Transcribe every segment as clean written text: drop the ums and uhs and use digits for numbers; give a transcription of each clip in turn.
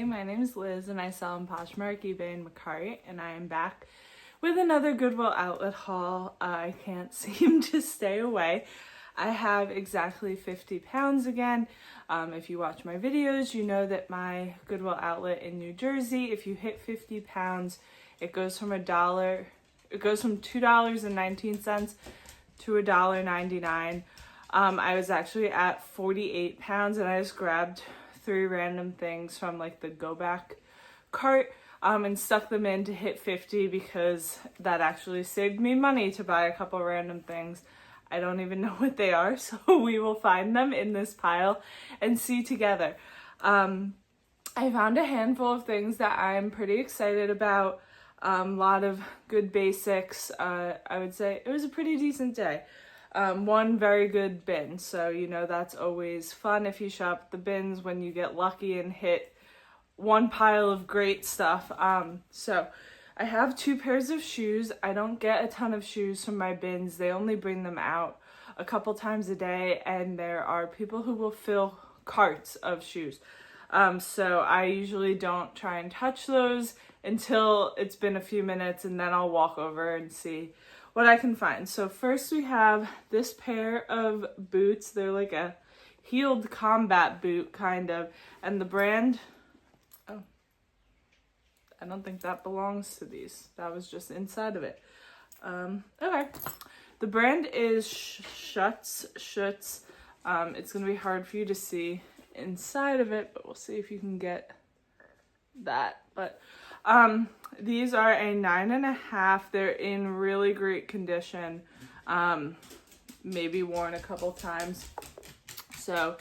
my name is Liz and I sell on Poshmark, eBay, and Mercari, and I am back with another Goodwill Outlet haul. I can't seem to stay away. I have exactly 50 pounds again. If you watch my videos, you know that my Goodwill Outlet in New Jersey, if you hit 50 pounds, it goes from $2.19 to $1.99. I was actually at 48 pounds and I just grabbed 3 random things from like the go back cart and stuck them in to hit 50 because that actually saved me money to buy a couple random things. I don't even know what they are, so we will find them in this pile and see together. I found a handful of things that I'm pretty excited about. A lot of good basics. I would say it was a pretty decent day. One very good bin, so you know that's always fun if you shop at the bins when you get lucky and hit one pile of great stuff. So I have 2 pairs of shoes. I don't get a ton of shoes from my bins. They only bring them out a couple times a day, and there are people who will fill carts of shoes. So I usually don't try and touch those until it's been a few minutes, and then I'll walk over and see what I can find. So first we have this pair of boots. They're like a heeled combat boot kind of, and the brand, oh, I don't think that belongs to these. That was just inside of it. Okay. The brand is Schutz. It's gonna be hard for you to see inside of it, but we'll see if you can get that. But these are a 9.5. They're in really great condition. Maybe worn a couple times. So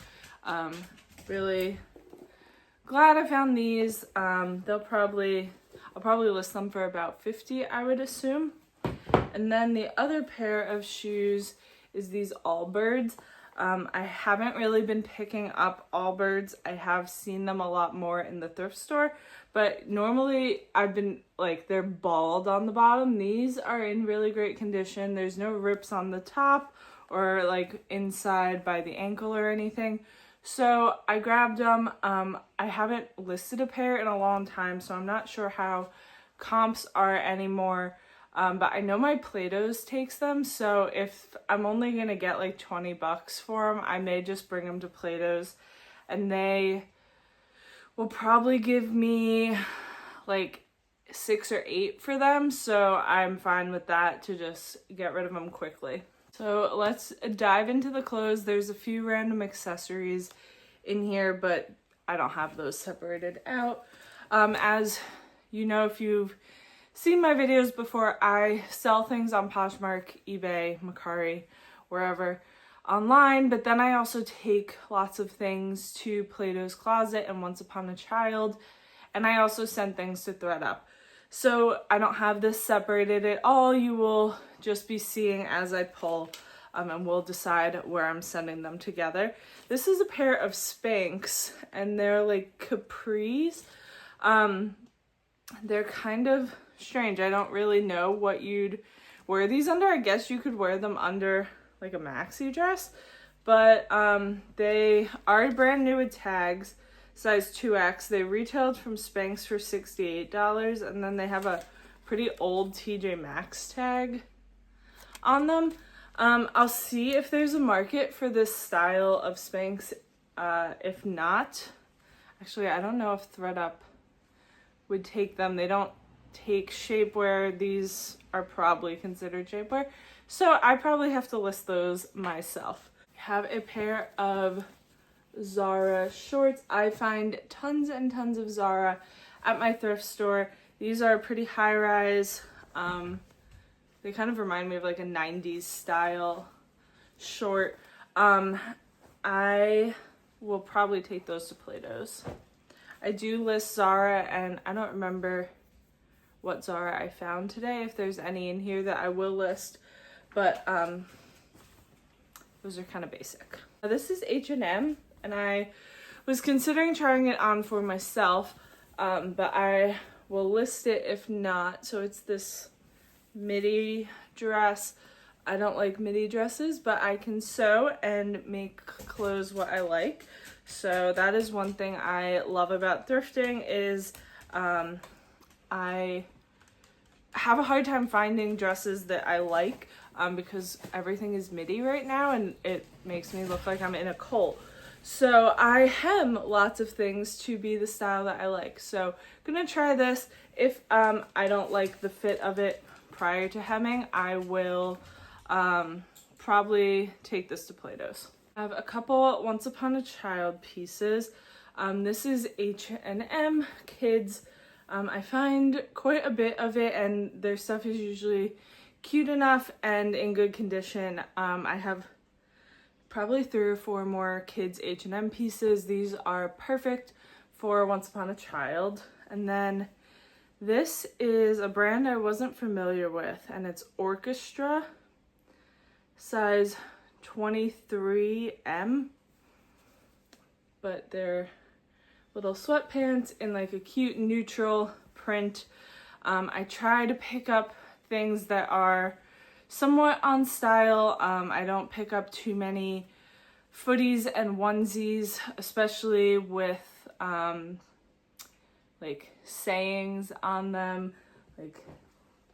really glad I found these. I'll probably list them for about 50, I would assume. And then the other pair of shoes is these Allbirds. I haven't really been picking up Allbirds. I have seen them a lot more in the thrift store, but normally I've been like, they're balled on the bottom. These are in really great condition. There's no rips on the top or like inside by the ankle or anything. So I grabbed them. I haven't listed a pair in a long time, so I'm not sure how comps are anymore. But I know my Plato's takes them, so if I'm only gonna get like $20 for them, I may just bring them to Plato's, and they will probably give me like 6 or 8 for them, so I'm fine with that to just get rid of them quickly. So let's dive into the clothes. There's a few random accessories in here, but I don't have those separated out. As you know, if you've seen my videos before, I sell things on Poshmark, eBay, Mercari, wherever online, but then I also take lots of things to Plato's Closet and Once Upon a Child, and I also send things to ThredUp. So I don't have this separated at all. You will just be seeing as I pull, and we'll decide where I'm sending them together. This is a pair of Spanx, and they're like capris. They're kind of strange. I don't really know what you'd wear these under. I guess you could wear them under like a maxi dress, but they are brand new with tags, size 2X. They retailed from Spanx for $68, and then they have a pretty old TJ Maxx tag on them. I'll see if there's a market for this style of Spanx. If not, actually I don't know if ThredUp would take them. They don't take shapewear. These are probably considered shapewear, so I probably have to list those myself. I have a pair of Zara shorts. I find tons and tons of Zara at my thrift store. These are pretty high rise. They kind of remind me of like a 90s style short. I will probably take those to Plato's. I do list Zara, and I don't remember what Zara I found today, if there's any in here that I will list, but those are kind of basic. This is H&M, and I was considering trying it on for myself, but I will list it if not. So it's this midi dress. I don't like midi dresses, but I can sew and make clothes what I like. So that is one thing I love about thrifting is I have a hard time finding dresses that I like because everything is midi right now and it makes me look like I'm in a cult. So I hem lots of things to be the style that I like. So I'm gonna try this. If I don't like the fit of it prior to hemming, I will probably take this to Plato's. I have a couple Once Upon a Child pieces. This is H&M Kids. I find quite a bit of it and their stuff is usually cute enough and in good condition. I have probably 3 or 4 more kids H&M pieces. These are perfect for Once Upon a Child. And then this is a brand I wasn't familiar with and it's Orchestra, size 23M, but they're little sweatpants in like a cute neutral print. I try to pick up things that are somewhat on style. I don't pick up too many footies and onesies, especially with like sayings on them, like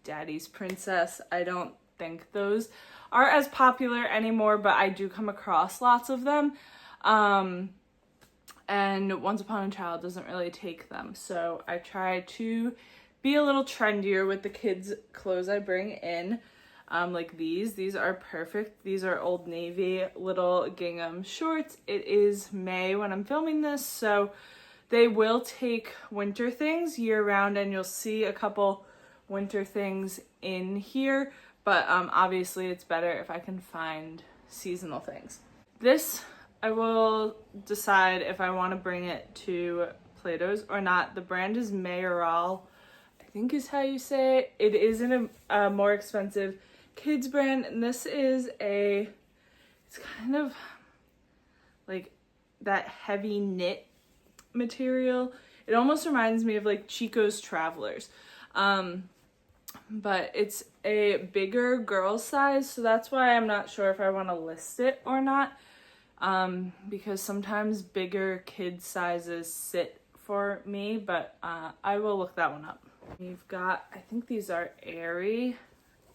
Daddy's Princess. I don't think those are as popular anymore, but I do come across lots of them. And Once Upon a Child doesn't really take them. So I try to be a little trendier with the kids' clothes I bring in. Like these are perfect. These are Old Navy little gingham shorts. It is May when I'm filming this, so they will take winter things year round and you'll see a couple winter things in here, but obviously it's better if I can find seasonal things. This, I will decide if I want to bring it to Plato's or not. The brand is Mayoral, I think is how you say it. It is in a more expensive kids brand, and this is it's kind of like that heavy knit material. It almost reminds me of like Chico's Travelers. But it's a bigger girl size, so that's why I'm not sure if I want to list it or not. Because sometimes bigger kid sizes sit for me, but I will look that one up. We've got, I think these are Aerie.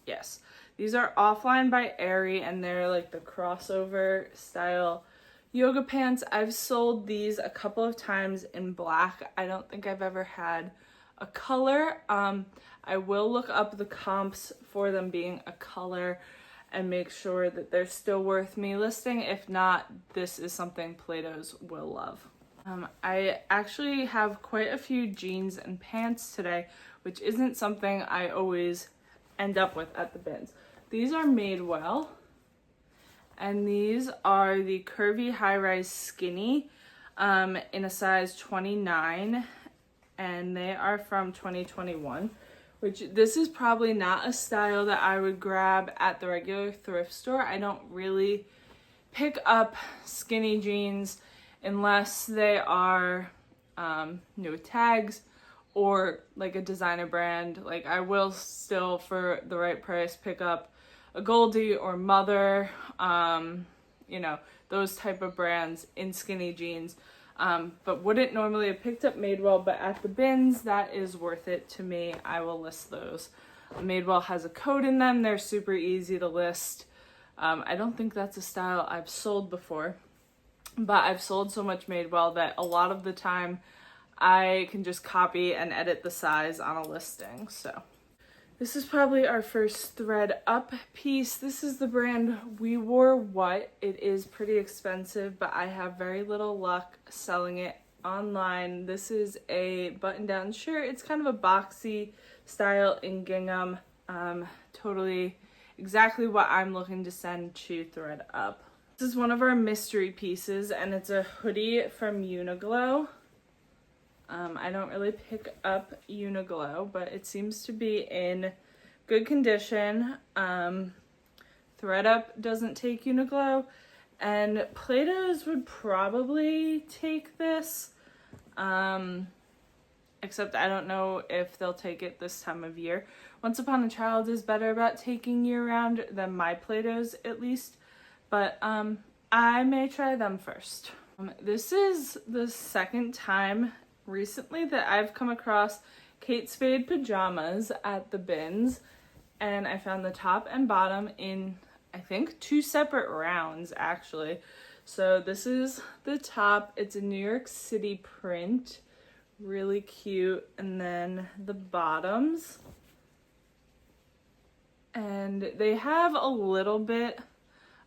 Yes, these are Offline by Aerie, and they're like the crossover style yoga pants. I've sold these a couple of times in black. I don't think I've ever had a color. I will look up the comps for them being a color and make sure that they're still worth me listing. If not, this is something Plato's will love. I actually have quite a few jeans and pants today, which isn't something I always end up with at the bins. These are Madewell, and these are the curvy high-rise skinny in a size 29, and they are from 2021. Which this is probably not a style that I would grab at the regular thrift store. I don't really pick up skinny jeans unless they are new tags or like a designer brand. Like I will still, for the right price, pick up a Goldie or Mother, you know, those type of brands in skinny jeans. But wouldn't normally have picked up Madewell, but at the bins, that is worth it to me. I will list those. Madewell has a code in them. They're super easy to list. I don't think that's a style I've sold before, but I've sold so much Madewell that a lot of the time I can just copy and edit the size on a listing. So this is probably our first thread up piece. This is the brand We Wore What. It is pretty expensive, but I have very little luck selling it online. This is a button-down shirt. It's kind of a boxy style in gingham. Totally exactly what I'm looking to send to thread up. This is one of our mystery pieces, and it's a hoodie from Uniqlo. I don't really pick up Uniqlo, but it seems to be in good condition. ThreadUp doesn't take Uniqlo, and Plato's would probably take this, except I don't know if they'll take it this time of year. Once Upon a Child is better about taking year-round than my Plato's, at least, but I may try them first. This is the second time recently that I've come across Kate Spade pajamas at the bins, and I found the top and bottom in, I think, 2 separate rounds actually. So this is the top. It's a New York City print, really cute. And then the bottoms, and they have a little bit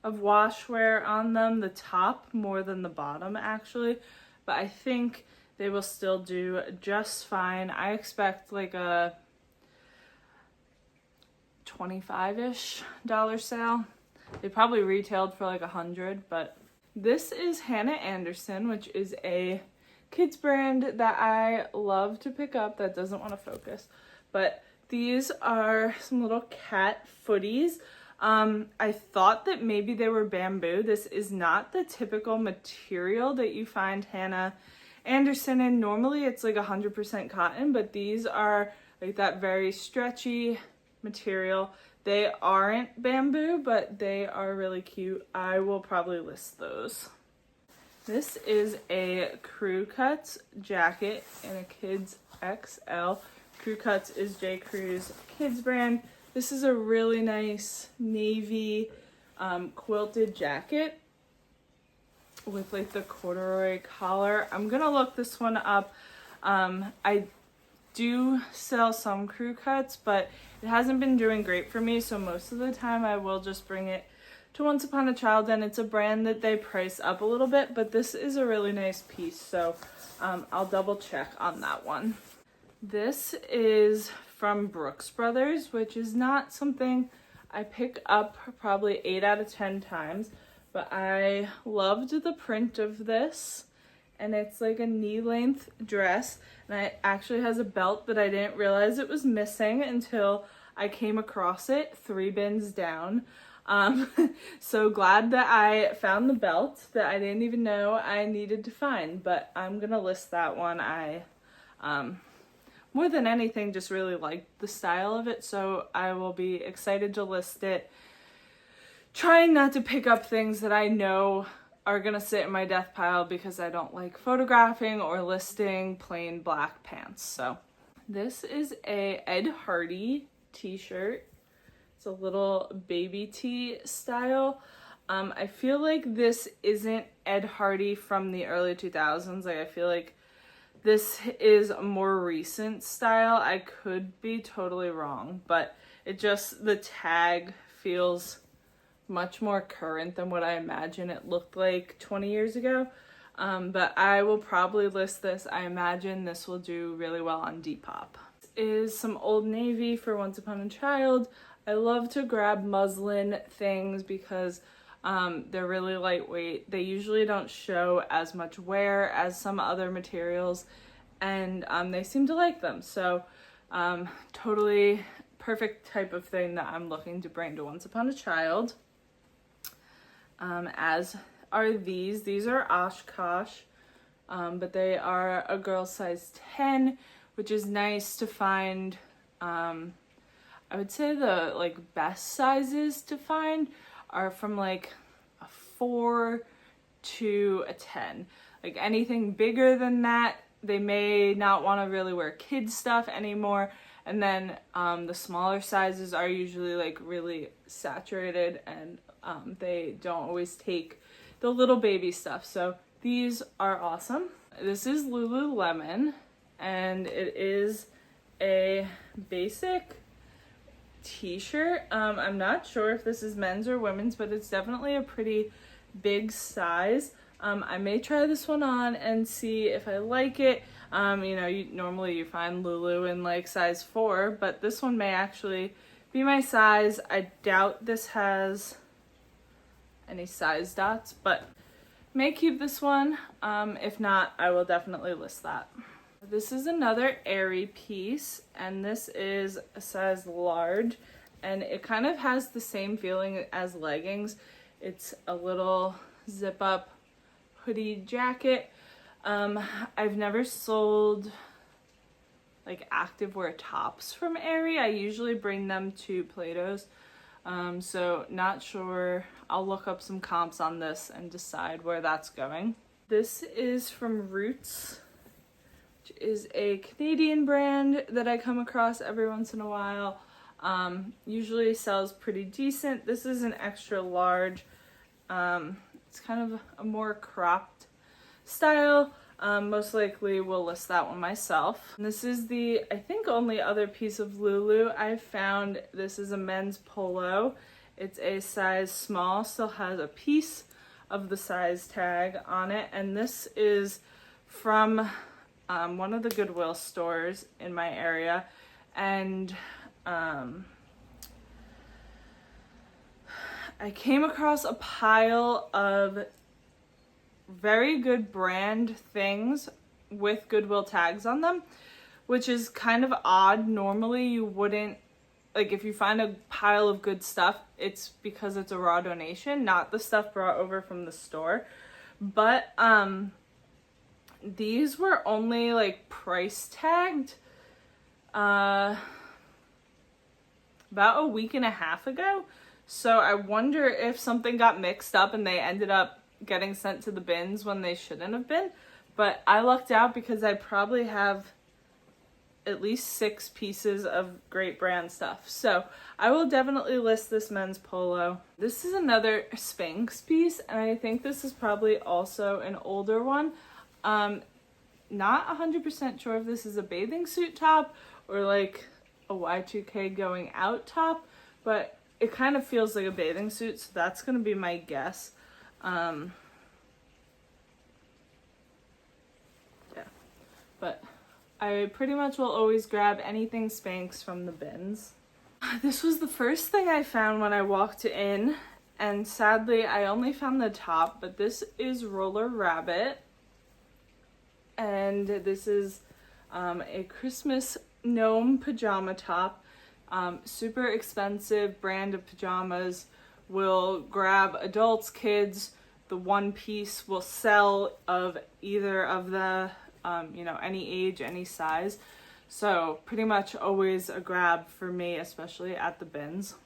of wash wear on them, the top more than the bottom actually, but I think they will still do just fine. I expect like a $25-ish sale. They probably retailed for like $100, but this is Hannah Anderson, which is a kids brand that I love to pick up that doesn't want to focus, but these are some little cat footies. I thought that maybe they were bamboo. This is not the typical material that you find Hannah Anderson in. Normally it's like 100% cotton, but these are like that very stretchy material. They aren't bamboo, but they are really cute. I will probably list those. This is a Crew Cuts jacket in a kids XL. Crew Cuts is J. Crew's kids brand. This is a really nice navy quilted jacket with like the corduroy collar. I'm gonna look this one up. I do sell some Crew Cuts, but it hasn't been doing great for me, so most of the time I will just bring it to Once Upon a Child, and it's a brand that they price up a little bit, but this is a really nice piece, so I'll double check on that one. This is from Brooks Brothers, which is not something I pick up probably 8 out of 10 times, but I loved the print of this, and it's like a knee-length dress, and it actually has a belt that I didn't realize it was missing until I came across it 3 bins down. So glad that I found the belt that I didn't even know I needed to find, but I'm gonna list that one. I more than anything just really liked the style of it, so I will be excited to list it. Trying not to pick up things that I know are gonna sit in my death pile because I don't like photographing or listing plain black pants. So this is a Ed Hardy t-shirt. It's a little baby tee style. I feel like this isn't Ed Hardy from the early 2000s. Like, I feel like this is a more recent style. I could be totally wrong, but it just, the tag feels much more current than what I imagine it looked like 20 years ago. But I will probably list this. I imagine this will do really well on Depop. This is some Old Navy for Once Upon a Child. I love to grab muslin things because they're really lightweight. They usually don't show as much wear as some other materials, and they seem to like them. So totally perfect type of thing that I'm looking to bring to Once Upon a Child. As are these. These are Oshkosh, but they are a girl size 10, which is nice to find. I would say the like best sizes to find are from like a 4 to a 10. Like anything bigger than that, they may not want to really wear kids stuff anymore. And then the smaller sizes are usually like really saturated, and they don't always take the little baby stuff. So these are awesome. This is Lululemon, and it is a basic t-shirt. I'm not sure if this is men's or women's, but it's definitely a pretty big size. I may try this one on and see if I like it. You know, normally you find Lulu in like size 4, but this one may actually be my size. I doubt this has any size dots, but may keep this one. If not, I will definitely list that. This is another Aerie piece, and this is a size large, and it kind of has the same feeling as leggings. It's a little zip-up hoodie jacket. I've never sold like activewear tops from Aerie. I usually bring them to Plato's, so not sure. I'll look up some comps on this and decide where that's going. This is from Roots, which is a Canadian brand that I come across every once in a while. Usually sells pretty decent. This is an extra large. It's kind of a more cropped style. Most likely will list that one myself. And this is the, I think, only other piece of Lulu I've found. This is a men's polo. It's a size small, still has a piece of the size tag on it. And this is from one of the Goodwill stores in my area. And I came across a pile of very good brand things with Goodwill tags on them, which is kind of odd. Normally you wouldn't, like, if you find a pile of good stuff, it's because it's a raw donation, not the stuff brought over from the store. But these were only like price tagged about a week and a half ago. So I wonder if something got mixed up and they ended up getting sent to the bins when they shouldn't have been. But I lucked out because I probably have at least 6 pieces of great brand stuff. So I will definitely list this men's polo. This is another Spanx piece, and I think this is probably also an older one. Not 100% sure if this is a bathing suit top or like a Y2K going out top, but it kind of feels like a bathing suit, so that's going to be my guess. Yeah, but I pretty much will always grab anything Spanx from the bins. This was the first thing I found when I walked in, and sadly I only found the top, but this is Roller Rabbit, and this is a Christmas gnome pajama top. Super expensive brand of pajamas. Will grab adults, kids. The one piece will sell of either of the any age, any size. So pretty much always a grab for me, especially at the bins.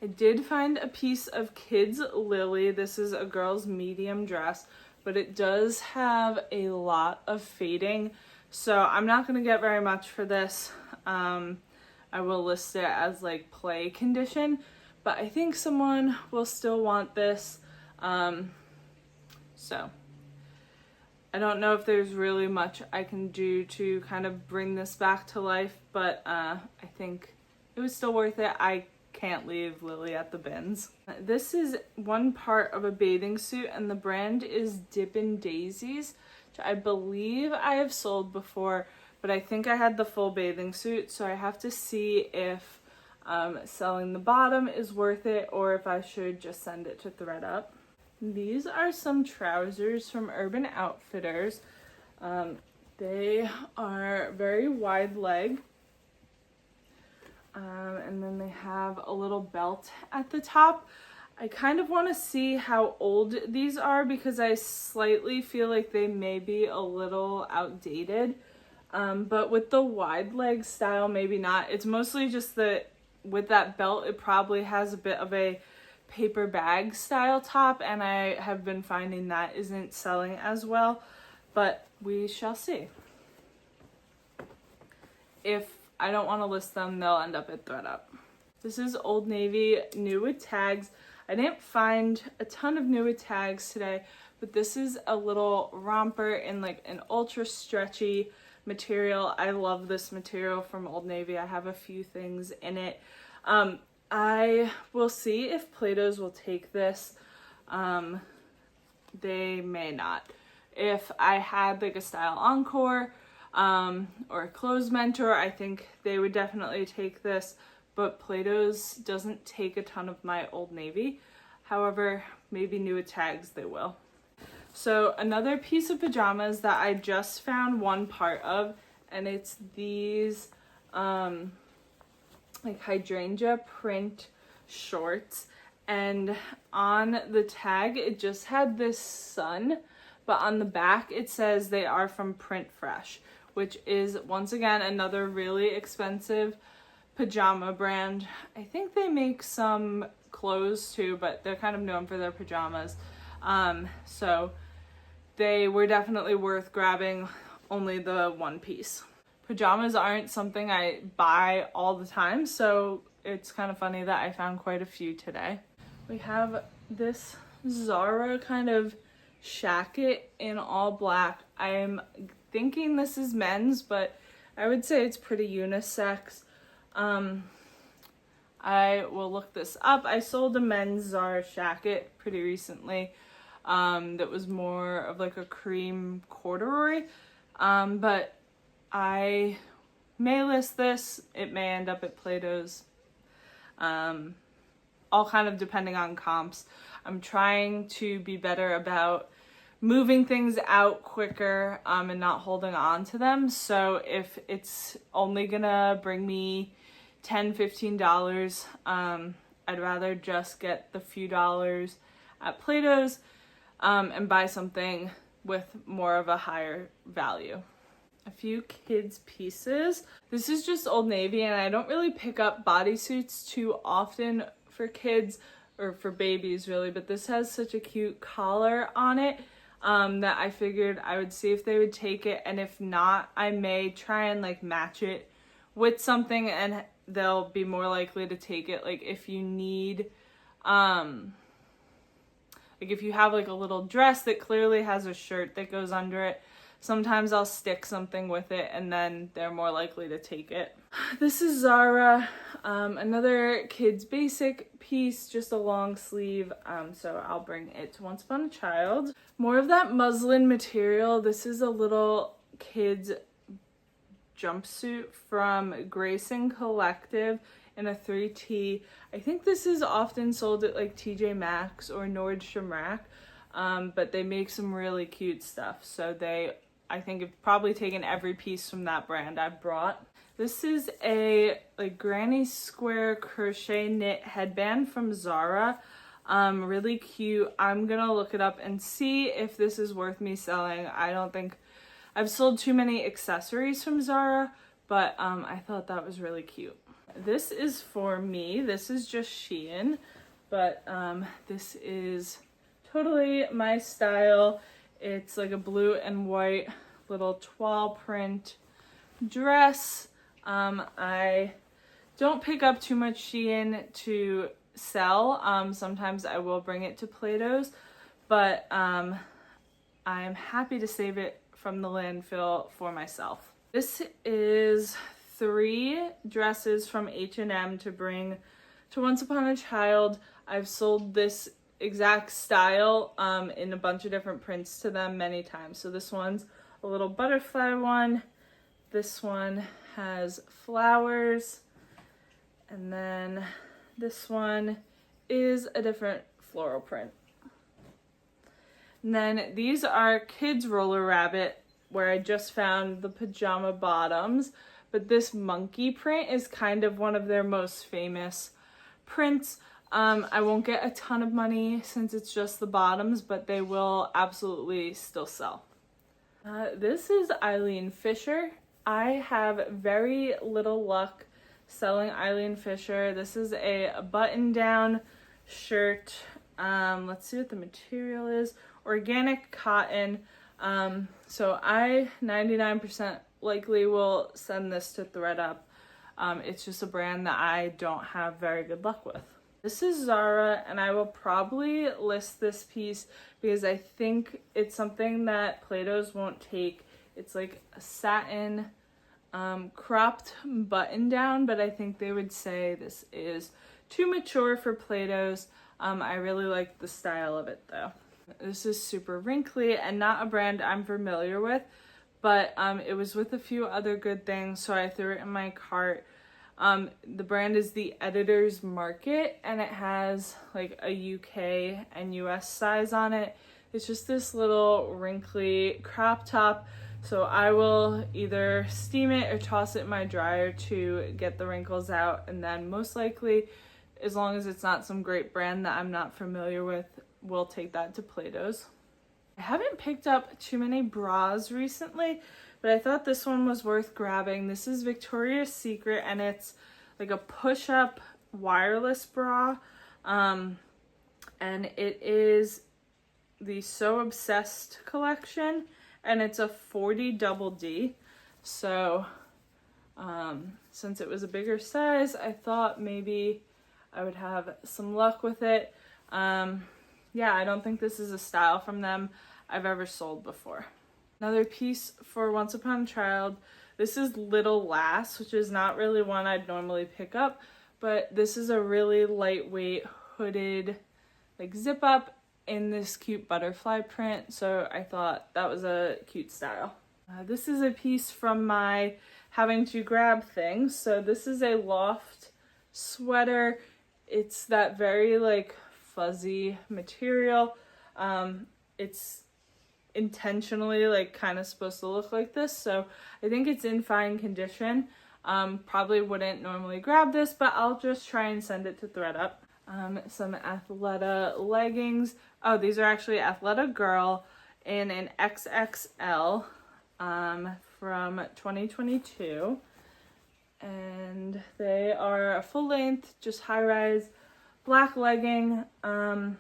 I did find a piece of kids Lily. This is a girl's medium dress, but it does have a lot of fading. So I'm not going to get very much for this. I will list it as like play condition, but I think someone will still want this. So I don't know if there's really much I can do to kind of bring this back to life, but I think it was still worth it. I can't leave Lily at the bins. This is one part of a bathing suit, and the brand is Dippin' Daisies, which I believe I have sold before, but I think I had the full bathing suit, so I have to see if selling the bottom is worth it or if I should just send it to ThredUp. These are some trousers from Urban Outfitters. They are very wide leg. And then they have a little belt at the top. I kind of want to see how old these are because I slightly feel like they may be a little outdated. But with the wide leg style, maybe not. It's mostly just that with that belt, it probably has a bit of a paper bag style top, and I have been finding that isn't selling as well, but we shall see. If I don't want to list them, they'll end up at ThredUp. This is Old Navy, new with tags. I didn't find a ton of new with tags today, but this is a little romper in like an ultra stretchy material. I love this material from Old Navy. I have a few things in it. I will see if Plato's will take this. They may not. If I had like a style encore or a clothes mentor, I think they would definitely take this, but Plato's doesn't take a ton of my Old Navy. However, maybe new with tags they will. So another piece of pajamas that I just found one part of, and it's these like hydrangea print shorts, and on the tag it just had this sun, but on the back it says they are from PrintFresh, which is once again another really expensive pajama brand. I think they make some clothes too, but they're kind of known for their pajamas. So they were definitely worth grabbing only the one piece. Pajamas aren't something I buy all the time, so it's kind of funny that I found quite a few today. We have this Zara kind of shacket in all black. I am thinking this is men's, but I would say it's pretty unisex. I will look this up. I sold a men's Zara shacket pretty recently that was more of like a cream corduroy, but I may list this. It may end up at Plato's, all kind of depending on comps. I'm trying to be better about moving things out quicker and not holding on to them. So if it's only gonna bring me $10-15, I'd rather just get the few dollars at Plato's and buy something with more of a higher value. A few kids pieces. This is just Old Navy, and I don't really pick up bodysuits too often for kids or for babies really, but this has such a cute collar on it that I figured I would see if they would take it, and if not, I may try and like match it with something and they'll be more likely to take it. Like if you need like if you have like a little dress that clearly has a shirt that goes under it, sometimes I'll stick something with it and then they're more likely to take it. This is Zara, another kids basic piece, just a long sleeve, so I'll bring it to Once Upon a Child. More of that muslin material. This is a little kids jumpsuit from Grayson Collective in a 3T. I think this is often sold at like TJ Maxx or Nordstrom Rack, but they make some really cute stuff. So I think have probably taken every piece from that brand I've brought. This is a like granny square crochet knit headband from Zara. Really cute. I'm gonna look it up and see if this is worth me selling. I don't think I've sold too many accessories from Zara, but I thought that was really cute. This is for me. This is just Shein, but this is totally my style. It's like a blue and white little toile print dress. I don't pick up too much Shein to sell. Sometimes I will bring it to Plato's, but I'm happy to save it from the landfill for myself. This is 3 dresses from H&M to bring to Once Upon a Child. I've sold this exact style in a bunch of different prints to them many times. So this one's a little butterfly one. This one has flowers. And then this one is a different floral print. And then these are Kids Roller Rabbit, where I just found the pajama bottoms. But this monkey print is kind of one of their most famous prints. I won't get a ton of money since it's just the bottoms, but they will absolutely still sell. This is Eileen Fisher. I have very little luck selling Eileen Fisher. This is a button-down shirt. Let's see what the material is. Organic cotton. So I 99% likely will send this to ThredUp. It's just a brand that I don't have very good luck with. This is Zara, and I will probably list this piece because I think it's something that Plato's won't take. It's like a satin cropped button down, but I think they would say this is too mature for Plato's. I really like the style of it though. This is super wrinkly and not a brand I'm familiar with, but it was with a few other good things, so I threw it in my cart. The brand is the Editor's Market, and it has like a UK and US size on it. It's just this little wrinkly crop top, so I will either steam it or toss it in my dryer to get the wrinkles out, and then most likely, as long as it's not some great brand that I'm not familiar with, we'll take that to Plato's. I haven't picked up too many bras recently, but I thought this one was worth grabbing. This is Victoria's Secret, and it's like a push-up wireless bra, and it is the So Obsessed collection, and it's a 40 double D. So since it was a bigger size, I thought maybe I would have some luck with it. Yeah, I don't think this is a style from them I've ever sold before. Another piece for Once Upon a Child. This is Little Lass, which is not really one I'd normally pick up, but this is a really lightweight hooded like zip up in this cute butterfly print, so I thought that was a cute style. This is a piece from my having to grab things. So this is a loft sweater. It's that very like fuzzy material. It's intentionally like kind of supposed to look like this, so I think it's in fine condition. Probably wouldn't normally grab this, but I'll just try and send it to ThredUp. Some Athleta leggings. Oh, these are actually Athleta Girl in an XXL from 2022, and they are a full length, just high rise black legging. I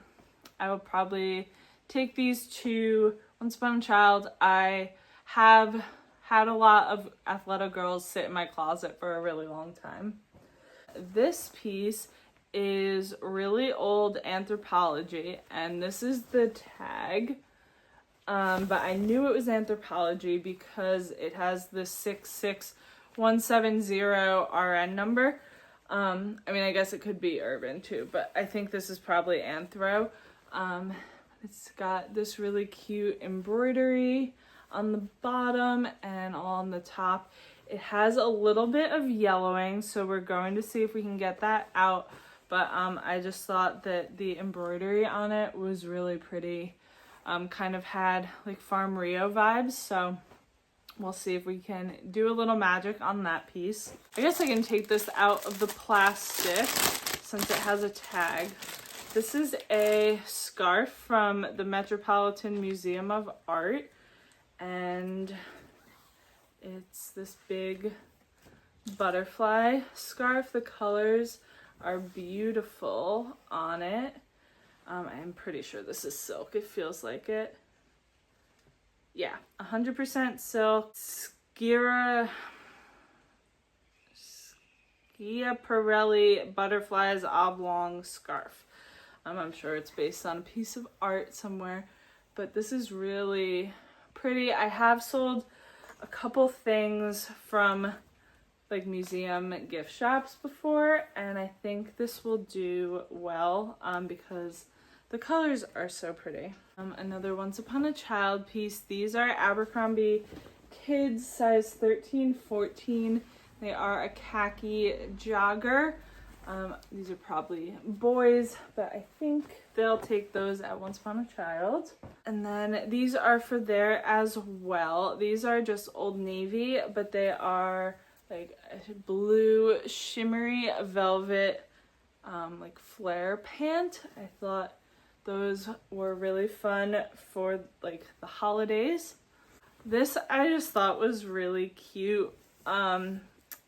will probably take these to Once Upon a Child. I have had a lot of Athleta Girls sit in my closet for a really long time. This piece is really old Anthropology, and this is the tag. But I knew it was Anthropology because it has the 66170 RN number. I mean, I guess it could be Urban too, but I think this is probably Anthro. It's got this really cute embroidery on the bottom and on the top. It has a little bit of yellowing, so we're going to see if we can get that out. But I just thought that the embroidery on it was really pretty. Kind of had like Farm Rio vibes, so we'll see if we can do a little magic on that piece. I guess I can take this out of the plastic since it has a tag. This is a scarf from the Metropolitan Museum of Art, and it's this big butterfly scarf. The colors are beautiful on it. I'm pretty sure this is silk. It feels like it. Yeah, 100% silk. Schiaparelli Butterflies Oblong Scarf. I'm sure it's based on a piece of art somewhere, but this is really pretty. I have sold a couple things from like museum gift shops before, and I think this will do well because the colors are so pretty. Another Once Upon a Child piece. These are Abercrombie kids, size 13, 14. They are a khaki jogger. These are probably boys, but I think they'll take those at Once Upon a Child. And then these are for there as well. These are just Old Navy, but they are like a blue shimmery velvet like flare pant. I thought those were really fun for like the holidays. This I just thought was really cute.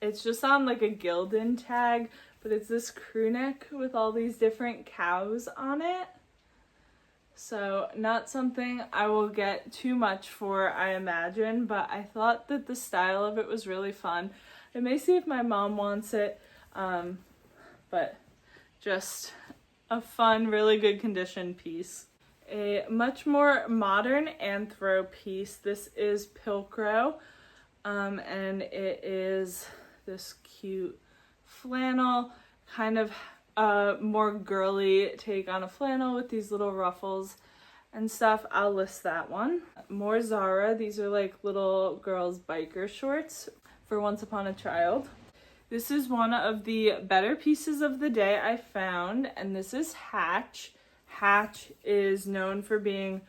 It's just on like a Gildan tag, but it's this crew neck with all these different cows on it. So not something I will get too much for, I imagine, but I thought that the style of it was really fun. I may see if my mom wants it, but just a fun, really good condition piece. A much more modern Anthro piece. This is Pilcrow, and it is this cute flannel, kind of a more girly take on a flannel with these little ruffles and stuff. I'll list that one. More Zara. These are like little girls' biker shorts for Once Upon a Child. This is one of the better pieces of the day I found, and this is Hatch. Hatch is known for being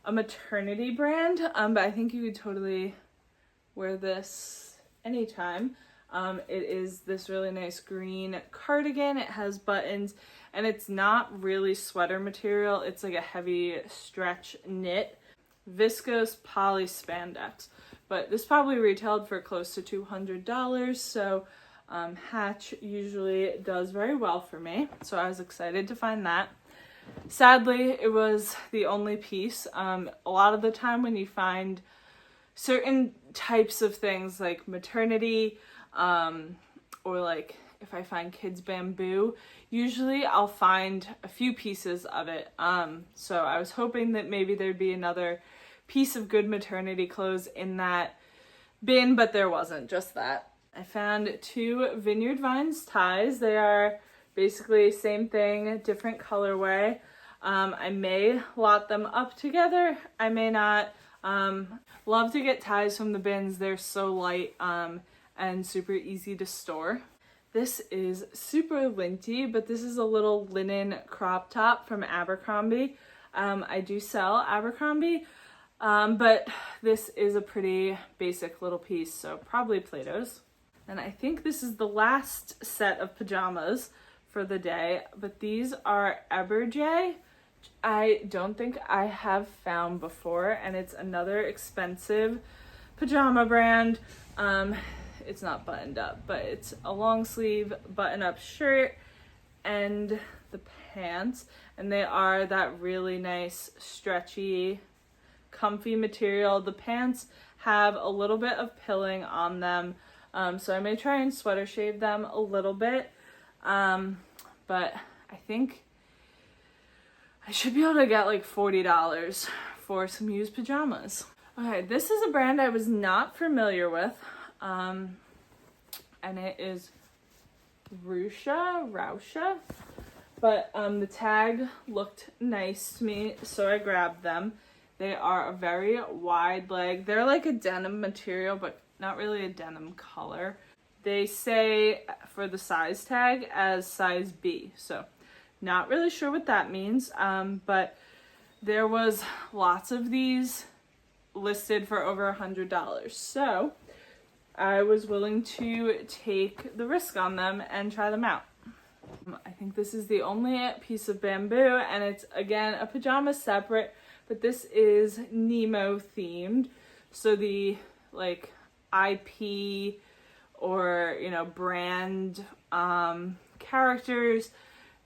a maternity brand, but I think you could totally wear this anytime. It is this really nice green cardigan. It has buttons, and it's not really sweater material. It's like a heavy stretch knit, viscose poly spandex. But this probably retailed for close to $200, so Hatch usually does very well for me. So I was excited to find that. sadly, it was the only piece. A lot of the time when you find certain types of things like maternity, or like if I find kids bamboo, usually I'll find a few pieces of it. So I was hoping that maybe there'd be another piece of good maternity clothes in that bin, but there wasn't, just that. I found 2 Vineyard Vines ties. They are basically same thing, different colorway. I may lot them up together, I may not. Love to get ties from the bins. They're so light and super easy to store. This is super linty, but this is a little linen crop top from Abercrombie. I do sell Abercrombie, but this is a pretty basic little piece, so probably Plato's. And I think this is the last set of pajamas for the day, but these are Eberjay. I don't think I have found before, and it's another expensive pajama brand. It's not buttoned up, but it's a long sleeve button up shirt and the pants, and they are that really nice stretchy comfy material. The pants have a little bit of pilling on them, so I may try and sweater shave them a little bit, but I think I should be able to get like $40 for some used pajamas. Okay, this is a brand I was not familiar with, and it is Rausha, but the tag looked nice to me, so I grabbed them. They are a very wide leg. They're like a denim material, but not really a denim color. They say for the size tag as size B, so not really sure what that means, but there was lots of these listed for over $100, so I was willing to take the risk on them and try them out. I think this is the only piece of bamboo, and it's again a pajama separate, but this is Nemo themed, so the like IP or brand characters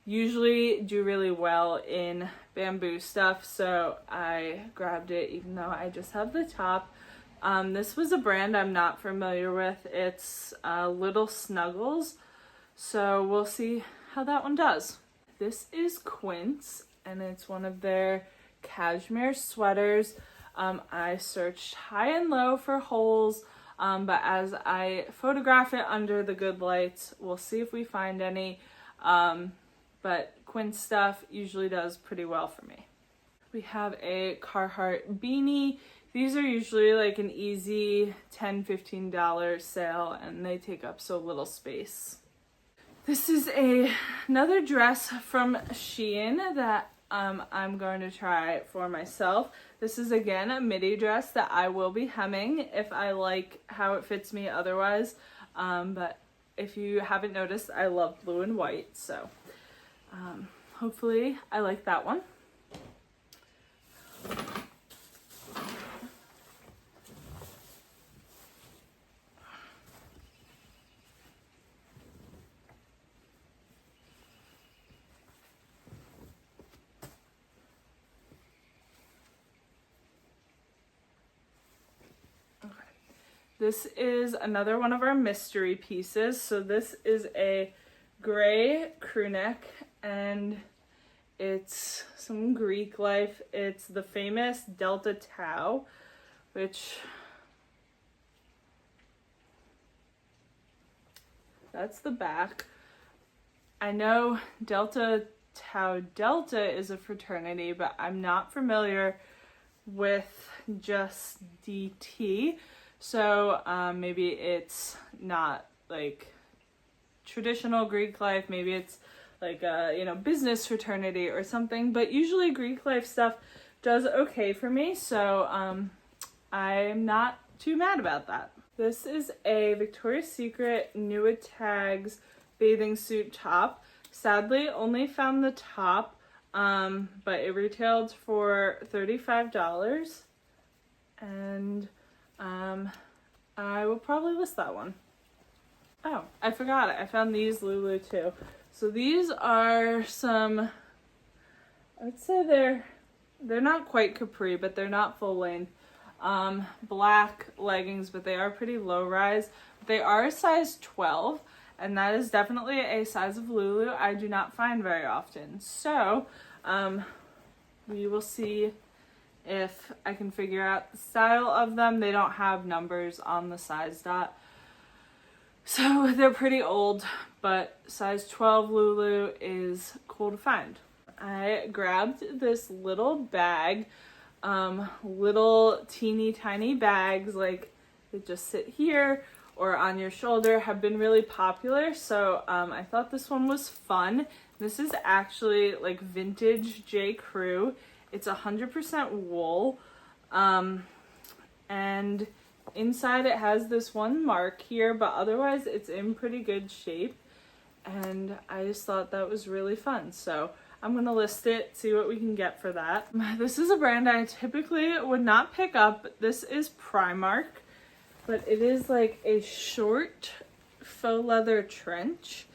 usually do really well in bamboo stuff, so I grabbed it even though I just have the top. This was a brand I'm not familiar with. It's Little Snuggles, so we'll see how that one does. This is Quince, and it's one of their cashmere sweaters. I searched high and low for holes, but as I photograph it under the good lights, we'll see if we find any. But Quince stuff usually does pretty well for me. We have a Carhartt beanie. These are usually like an easy $10-15 sale, and they take up so little space. This is another dress from Shein that I'm going to try for myself. This is again a midi dress that I will be hemming if I like how it fits me otherwise. But if you haven't noticed, I love blue and white, so hopefully I like that one. This is another one of our mystery pieces. So this is a gray crew neck, and it's some Greek life. It's the famous Delta Tau, which that's the back. I know Delta Tau Delta is a fraternity, but I'm not familiar with just DT. So maybe it's not like traditional Greek life. Maybe it's like a business fraternity or something. But usually Greek life stuff does okay for me. So I'm not too mad about that. This is a Victoria's Secret Nude Tags bathing suit top. Sadly, only found the top, but it retailed for $35, and I will probably list that one. Oh, I forgot it. I found these Lulu too. So these are some I would say they're not quite capri, but they're not full length. Black leggings, but they are pretty low rise. They are a size 12, and that is definitely a size of Lulu I do not find very often. So, we will see if I can figure out the style of them. They don't have numbers on the size dot, so they're pretty old, but size 12 Lulu is cool to find. I grabbed this little bag, little teeny tiny bags, like they just sit here or on your shoulder, have been really popular. So I thought this one was fun. This is actually like vintage J. Crew. It's 100% wool, and inside it has this one mark here, but otherwise it's in pretty good shape, and I just thought that was really fun. So I'm gonna list it, see what we can get for that. This is a brand I typically would not pick up. This is Primark, but it is like a short faux leather trench,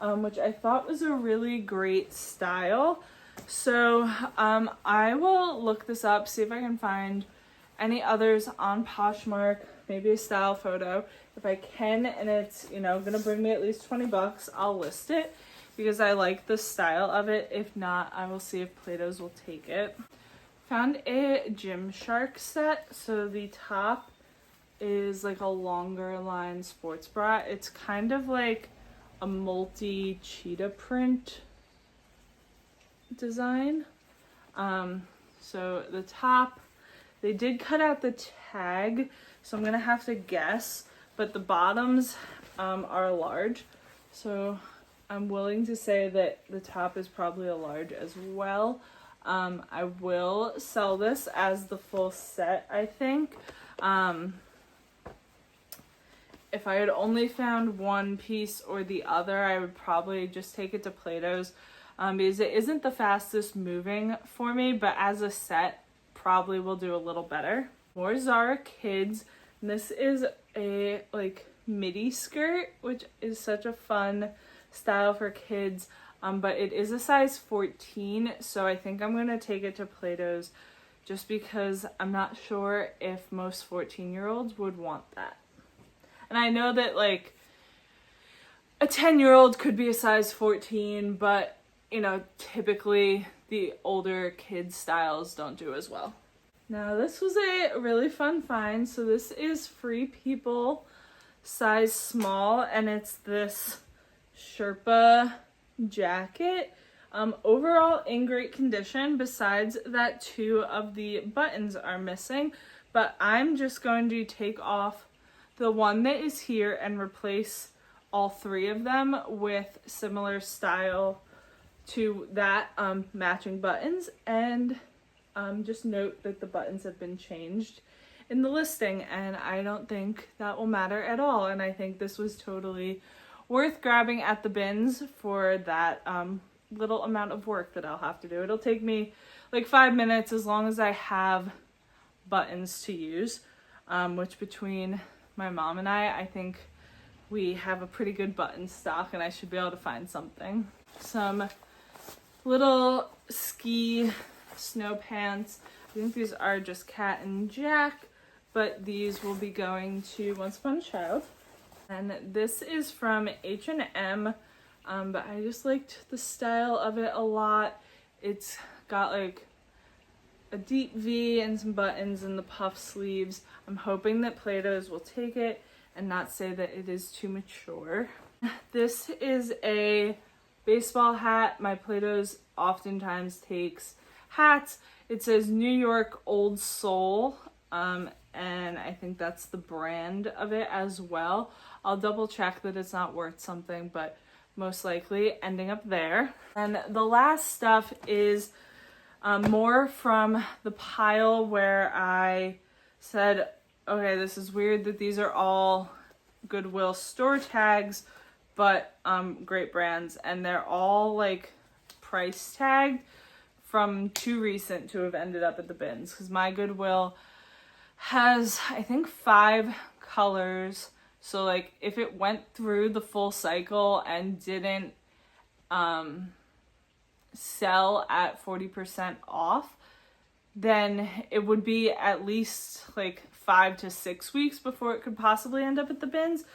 which I thought was a really great style. So I will look this up, see if I can find any others on Poshmark, maybe a style photo. If I can, and it's, you know, gonna bring me at least 20 bucks, I'll list it because I like the style of it. If not, I will see if Plato's will take it. Found a Gymshark set. So the top is like a longer line sports bra. It's kind of like a multi cheetah print design. So the top, they did cut out the tag, so I'm gonna have to guess, but the bottoms are large, so I'm willing to say that the top is probably a large as well. I will sell this as the full set, I think. If I had only found one piece or the other, I would probably just take it to Plato's, because it isn't the fastest moving for me, but as a set probably will do a little better. More Zara Kids. And this is a like midi skirt, which is such a fun style for kids, but it is a size 14, so I think I'm gonna take it to Plato's just because I'm not sure if most 14-year-olds would want that. And I know that like a 10-year-old could be a size 14, but you know, typically the older kids styles don't do as well. Now this was a really fun find. So this is Free People size small, and it's this Sherpa jacket. Overall in great condition, besides that 2 of the buttons are missing, but I'm just going to take off the one that is here and replace all 3 of them with similar style to that, matching buttons, and just note that the buttons have been changed in the listing, and I don't think that will matter at all. And I think this was totally worth grabbing at the bins for that little amount of work that I'll have to do. It'll take me like 5 minutes as long as I have buttons to use, which between my mom and I think we have a pretty good button stock, and I should be able to find something. Some little ski snow pants. I think these are just Cat and Jack, but these will be going to Once Upon a Child. And this is from H&M, but I just liked the style of it a lot. It's got like a deep V and some buttons in the puff sleeves. I'm hoping that Plato's will take it and not say that it is too mature. This is a baseball hat. My Plato's oftentimes takes hats. It says New York Old Soul, and I think that's the brand of it as well. I'll double check that it's not worth something, but most likely ending up there. And the last stuff is more from the pile where I said, okay, this is weird that these are all Goodwill store tags, but great brands, and they're all like price tagged from too recent to have ended up at the bins, because my Goodwill has I think 5 colors, so like if it went through the full cycle and didn't sell at 40% off, then it would be at least like 5 to 6 weeks before it could possibly end up at the bins.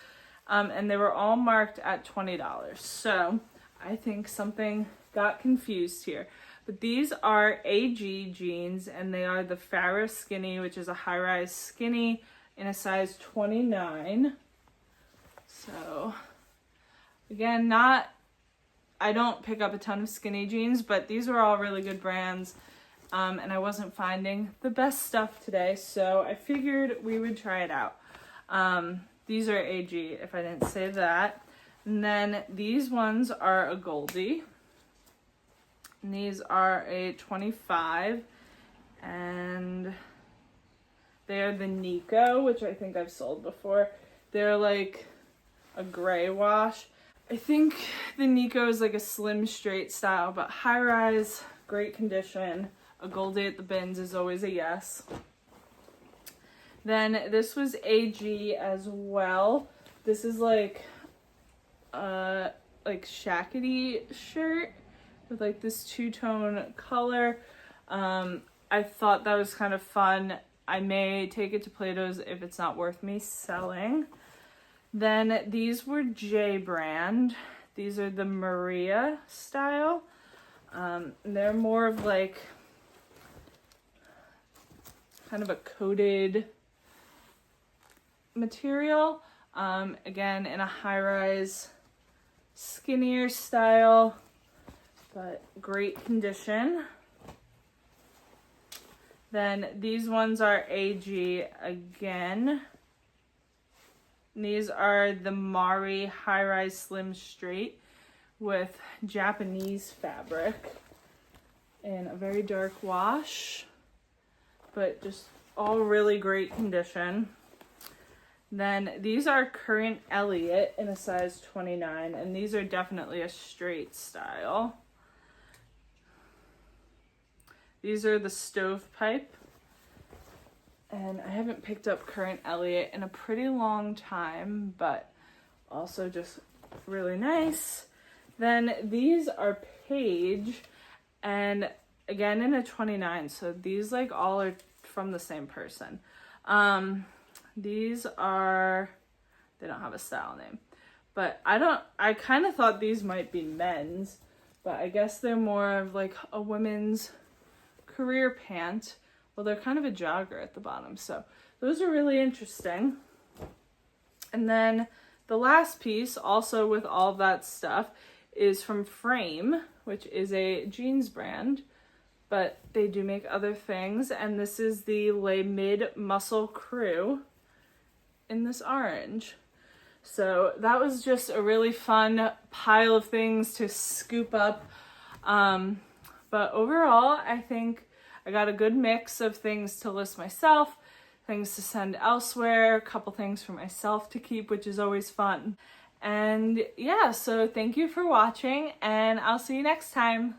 And they were all marked at $20. So I think something got confused here. But these are AG jeans, and they are the Farrah Skinny, which is a high-rise skinny in a size 29. So again, I don't pick up a ton of skinny jeans, but these were all really good brands. And I wasn't finding the best stuff today, so I figured we would try it out. These are AG, if I didn't say that. And then these ones are a Goldie. And these are a 25. And they are the Nico, which I think I've sold before. They're like a gray wash. I think the Nico is like a slim straight style, but high rise, great condition. A Goldie at the bins is always a yes. Then this was AG as well. This is like shackety shirt with like this two-tone color. I thought that was kind of fun. I may take it to Plato's if it's not worth me selling. Then these were J brand. These are the Maria style. They're more of like kind of a coated material. Again, in a high-rise, skinnier style, but great condition. Then these ones are AG again. These are the Mari high-rise slim straight with Japanese fabric in a very dark wash, but just all really great condition. Then these are Current Elliott in a size 29, and these are definitely a straight style. These are the Stovepipe, and I haven't picked up Current Elliott in a pretty long time, but also just really nice. Then these are Paige, and again in a 29, so these like all are from the same person. These are, they don't have a style name, but I kind of thought these might be men's, but I guess they're more of like a women's career pant. Well, they're kind of a jogger at the bottom, so those are really interesting. And then the last piece, also with all that stuff, is from Frame, which is a jeans brand, but they do make other things, and this is the Les Mid Muscle Crew in this orange. So that was just a really fun pile of things to scoop up. But overall, I think I got a good mix of things to list myself, things to send elsewhere, a couple things for myself to keep, which is always fun. And yeah, so thank you for watching, and I'll see you next time.